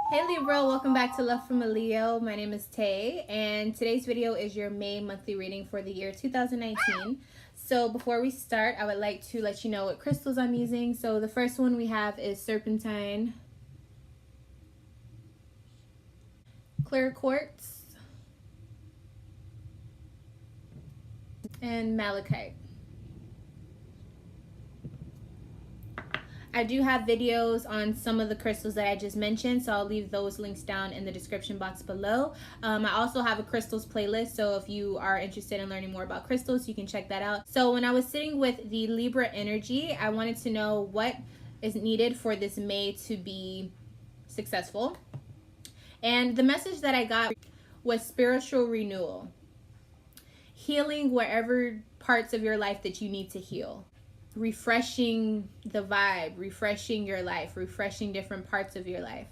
Hey Libra, welcome back to Love from a Leo. My name is Tay, and today's video is your May monthly reading for the year 2019. So before we start, I would like to let you know what crystals I'm using. So the first one we have is serpentine, clear quartz, and malachite. I do have videos on some of the crystals that I just mentioned, so I'll leave those links down in the description box below. I also have a crystals playlist, so if you are interested in learning more about crystals, you can check that out. So when I was sitting with the Libra energy, I wanted to know what is needed for this May to be successful. And the message that I got was spiritual renewal. Healing wherever parts of your life that you need to heal. Refreshing the vibe, refreshing your life, refreshing different parts of your life.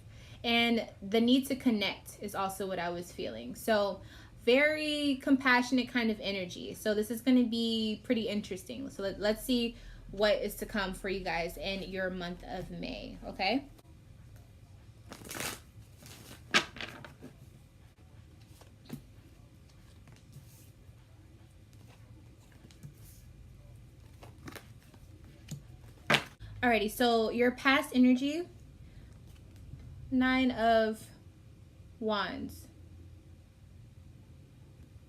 And the need to connect is also what I was feeling. So very compassionate kind of energy. So this is going to be pretty interesting. So let's see what is to come for you guys in your month of May, okay? Alrighty, so your past energy, 9 of Wands.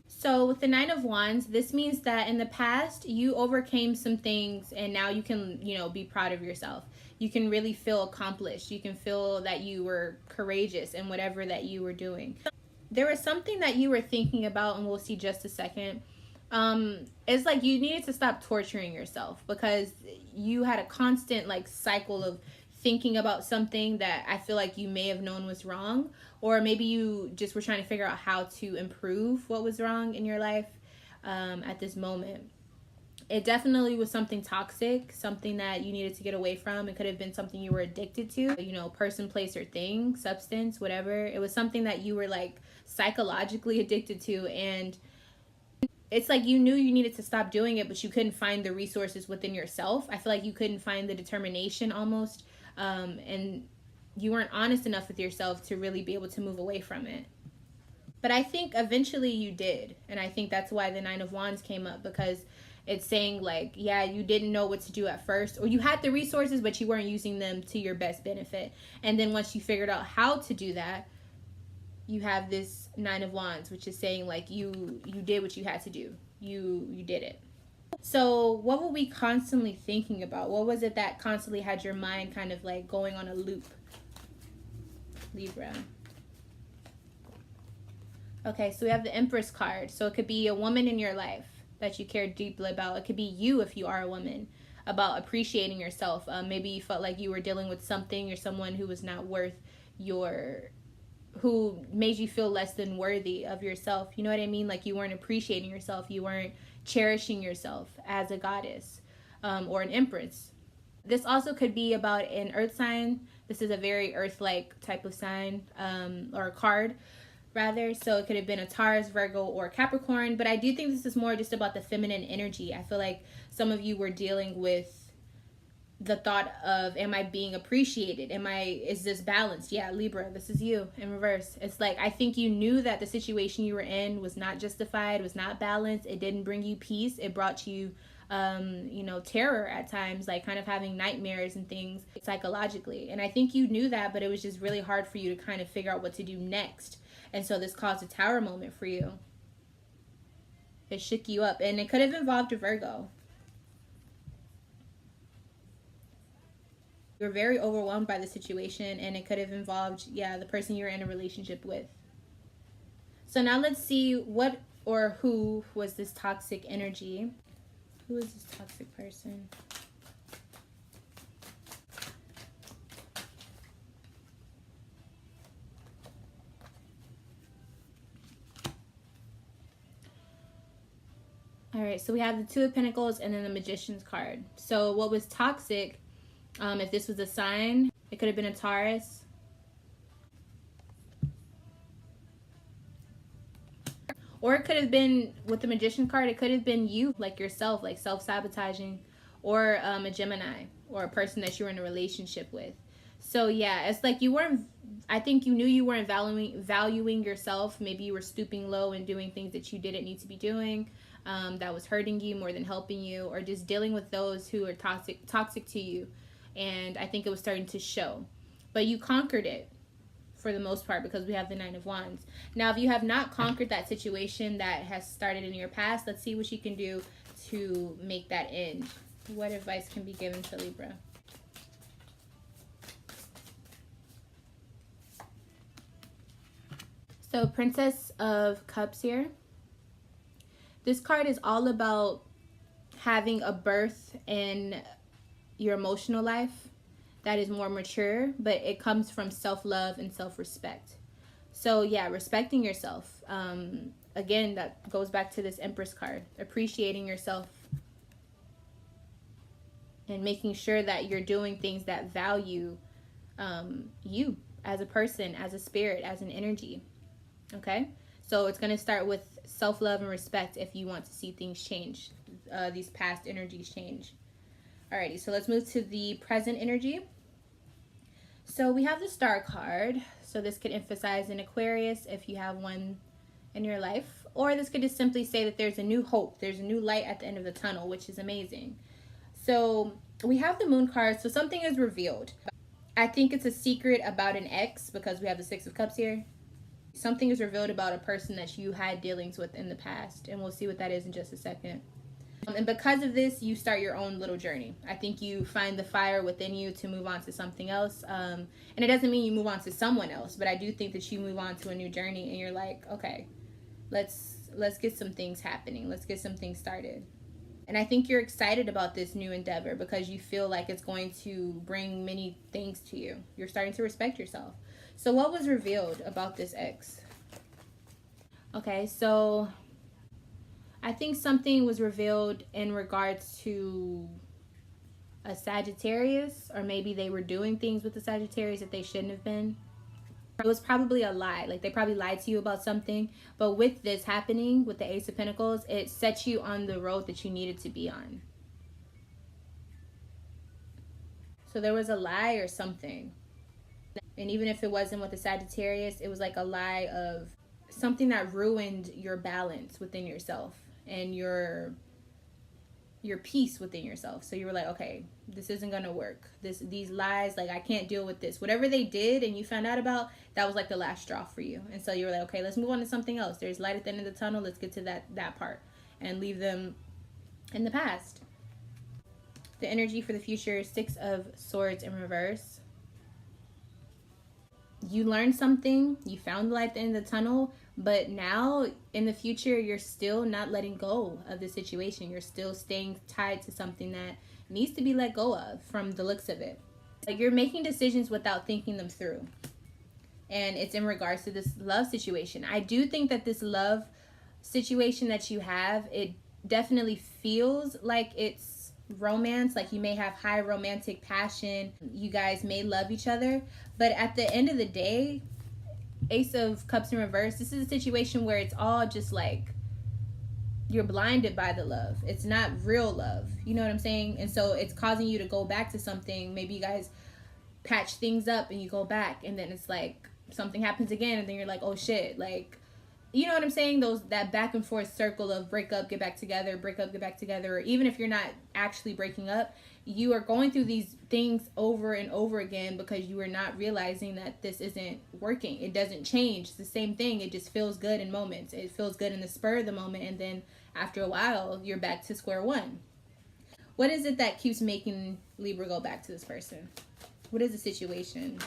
So with the 9 of Wands, this means that in the past you overcame some things and now you can, be proud of yourself. You can really feel accomplished. You can feel that you were courageous in whatever that you were doing. There was something that you were thinking about, and we'll see just a second. It's like you needed to stop torturing yourself because you had a constant cycle of thinking about something that I feel like you may have known was wrong, or maybe you just were trying to figure out how to improve what was wrong in your life at this moment. It definitely was something toxic, something that you needed to get away from. It could have been something you were addicted to, person, place, or thing, substance, whatever. It was something that you were psychologically addicted to, and it's like you knew you needed to stop doing it, but you couldn't find the resources within yourself. I feel like you couldn't find the determination almost, and you weren't honest enough with yourself to really be able to move away from it. But I think eventually you did, and I think that's why the 9 of Wands came up, because it's saying yeah, you didn't know what to do at first, or you had the resources but you weren't using them to your best benefit. And then once you figured out how to do that, you have this 9 of Wands, which is saying you did what you had to do. You did it. So what were we constantly thinking about? What was it that constantly had your mind kind of going on a loop, Libra? Okay, so we have the Empress card. So it could be a woman in your life that you care deeply about. It could be you, if you are a woman, about appreciating yourself. Maybe you felt like you were dealing with something or someone who was not worth who made you feel less than worthy of yourself. You know what I mean? Like you weren't appreciating yourself. You weren't cherishing yourself as a goddess or an empress. This also could be about an earth sign. This is a very earth-like type of sign or a card rather. So it could have been a Taurus, Virgo, or Capricorn. But I do think this is more just about the feminine energy. I feel like some of you were dealing with the thought of, am I being appreciated? Is this balanced? Yeah, Libra, this is you in reverse. It's like, I think you knew that the situation you were in was not justified, was not balanced. It didn't bring you peace. It brought you, terror at times, kind of having nightmares and things psychologically. And I think you knew that, but it was just really hard for you to kind of figure out what to do next. And so this caused a tower moment for you. It shook you up, and it could have involved a Virgo. You're very overwhelmed by the situation, and it could have involved, the person you're in a relationship with. So now let's see what or who was this toxic energy. Who is this toxic person? All right, so we have the Two of Pentacles and then the Magician's card. So what was toxic, if this was a sign, it could have been a Taurus. Or it could have been, with the Magician card, it could have been you, yourself, self-sabotaging. Or a Gemini, or a person that you're in a relationship with. So yeah, it's like you weren't, I think you knew you weren't valuing yourself. Maybe you were stooping low and doing things that you didn't need to be doing, that was hurting you more than helping you, or just dealing with those who are toxic to you. And I think it was starting to show. But you conquered it for the most part, because we have the Nine of Wands. Now, if you have not conquered that situation that has started in your past, let's see what you can do to make that end. What advice can be given to Libra? So, Princess of Cups here. This card is all about having a birth in your emotional life that is more mature, but it comes from self-love and self-respect. So yeah, respecting yourself. Again, that goes back to this Empress card. Appreciating yourself and making sure that you're doing things that value you as a person, as a spirit, as an energy. Okay? So it's going to start with self-love and respect if you want to see things change, these past energies change. Alrighty, so let's move to the present energy. So we have the Star card. So this could emphasize an Aquarius if you have one in your life. Or this could just simply say that there's a new hope. There's a new light at the end of the tunnel, which is amazing. So we have the Moon card. So something is revealed. I think it's a secret about an ex, because we have the Six of Cups here. Something is revealed about a person that you had dealings with in the past. And we'll see what that is in just a second. And because of this, you start your own little journey. I think you find the fire within you to move on to something else. And it doesn't mean you move on to someone else, but I do think that you move on to a new journey and you're like, okay, let's get some things happening. Let's get some things started. And I think you're excited about this new endeavor because you feel like it's going to bring many things to you. You're starting to respect yourself. So what was revealed about this ex? Okay, so I think something was revealed in regards to a Sagittarius, or maybe they were doing things with the Sagittarius that they shouldn't have been. It was probably a lie. Like, they probably lied to you about something. But with this happening, with the Ace of Pentacles, it set you on the road that you needed to be on. So there was a lie or something. And even if it wasn't with the Sagittarius, it was like a lie of something that ruined your balance within yourself and your peace within yourself. So you were like, okay, this isn't gonna work. These lies, like, I can't deal with this. Whatever they did and you found out about, that was like the last straw for you. And so you were like, okay, let's move on to something else. There's light at the end of the tunnel. Let's get to that part and leave them in the past. The energy for the future is Six of Swords in reverse. You learned something, you found the light at the end of the tunnel, but now in the future, you're still not letting go of the situation. You're still staying tied to something that needs to be let go of from the looks of it. Like, you're making decisions without thinking them through. And it's in regards to this love situation. I do think that this love situation that you have, it definitely feels like it's romance. Like, you may have high romantic passion. You guys may love each other. But at the end of the day, Ace of Cups in reverse, this is a situation where it's all just like you're blinded by the love. It's not real love. You know what I'm saying? And so it's causing you to go back to something. Maybe you guys patch things up and you go back, and then it's like something happens again, and then you're like, oh shit. Like, you know what I'm saying? That back and forth circle of break up, get back together, break up, get back together. Or even if you're not actually breaking up, you are going through these things over and over again because you are not realizing that this isn't working. It doesn't change. It's the same thing. It just feels good in moments. It feels good in the spur of the moment. And then after a while, you're back to square one. What is it that keeps making Libra go back to this person? What is the situation?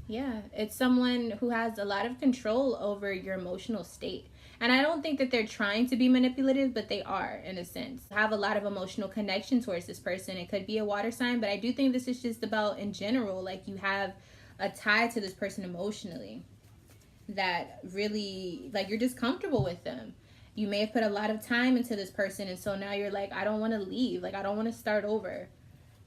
Yeah, it's someone who has a lot of control over your emotional state. And I don't think that they're trying to be manipulative, but they are, in a sense. Have a lot of emotional connection towards this person. It could be a water sign, but I do think this is just about, in general, like, you have a tie to this person emotionally that really, like, you're just comfortable with them. You may have put a lot of time into this person, and so now you're like, I don't want to leave. Like, I don't want to start over.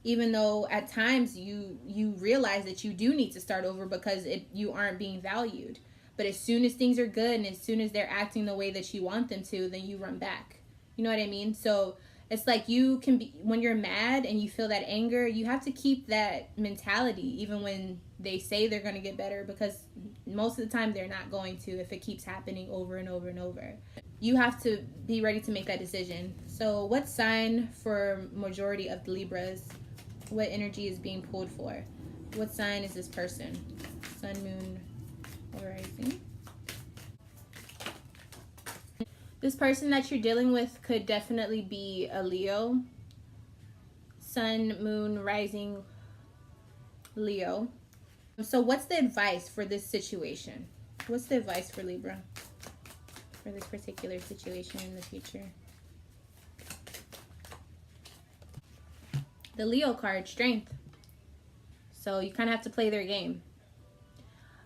Even though at times you realize that you do need to start over because you aren't being valued. But as soon as things are good and as soon as they're acting the way that you want them to, then you run back. You know what I mean? So It's like you can be, when you're mad and you feel that anger, you have to keep that mentality even when they say they're going to get better, because most of the time they're not going to if it keeps happening over and over and over. You have to be ready to make that decision. So what sign for majority of the Libras, what energy is being pulled for? What sign is this person? Sun, moon, or rising? This person that you're dealing with could definitely be a Leo. Sun, moon, rising, Leo. So what's the advice for this situation? What's the advice for Libra for this particular situation in the future? The Leo card, strength. So you kind of have to play their game.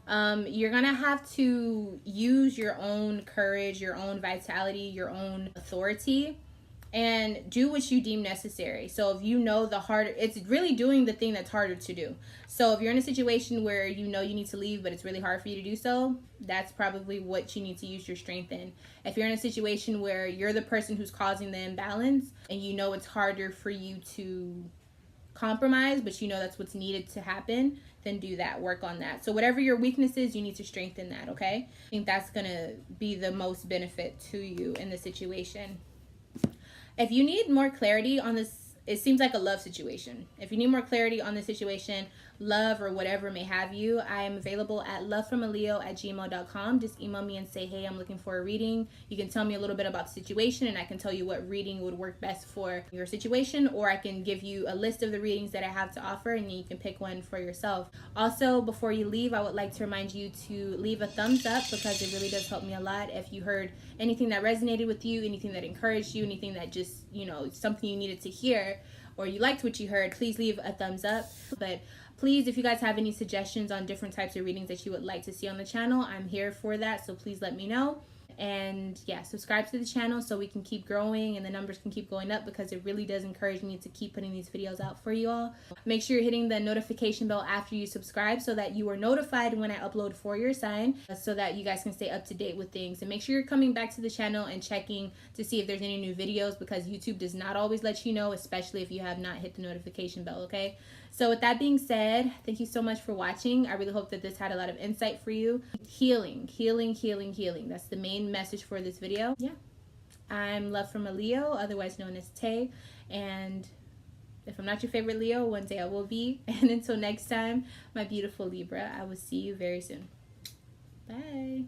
You're gonna have to use your own courage, your own vitality, your own authority, and do what you deem necessary. So if you know it's really doing the thing that's harder to do. So if you're in a situation where you know you need to leave, but it's really hard for you to do so, that's probably what you need to use your strength in. If you're in a situation where you're the person who's causing the imbalance and you know it's harder for you to compromise, but you know that's what's needed to happen, then do that, work on that. So whatever your weakness is, you need to strengthen that, okay? I think that's gonna be the most benefit to you in the situation. If you need more clarity on this, it seems like a love situation. If you need more clarity on the situation, love or whatever may have you, I am available at lovefromaleo@gmail.com. Just email me and say, hey, I'm looking for a reading. You can tell me a little bit about the situation and I can tell you what reading would work best for your situation, or I can give you a list of the readings that I have to offer and you can pick one for yourself. Also, before you leave, I would like to remind you to leave a thumbs up, because it really does help me a lot. If you heard anything that resonated with you, anything that encouraged you, anything that just, something you needed to hear, or you liked what you heard, please leave a thumbs up. But please, if you guys have any suggestions on different types of readings that you would like to see on the channel, I'm here for that, so please let me know. And yeah, subscribe to the channel so we can keep growing and the numbers can keep going up, because it really does encourage me to keep putting these videos out for you all. Make sure you're hitting the notification bell after you subscribe so that you are notified when I upload for your sign, so that you guys can stay up to date with things. And make sure you're coming back to the channel and checking to see if there's any new videos, because YouTube does not always let you know, especially if you have not hit the notification bell, okay? So with that being said, thank you so much for watching. I really hope that this had a lot of insight for you. Healing, healing, healing, healing. That's the main message for this video. Yeah. I'm Love from a Leo, otherwise known as Tay. And if I'm not your favorite Leo, one day I will be. And until next time, my beautiful Libra, I will see you very soon. Bye.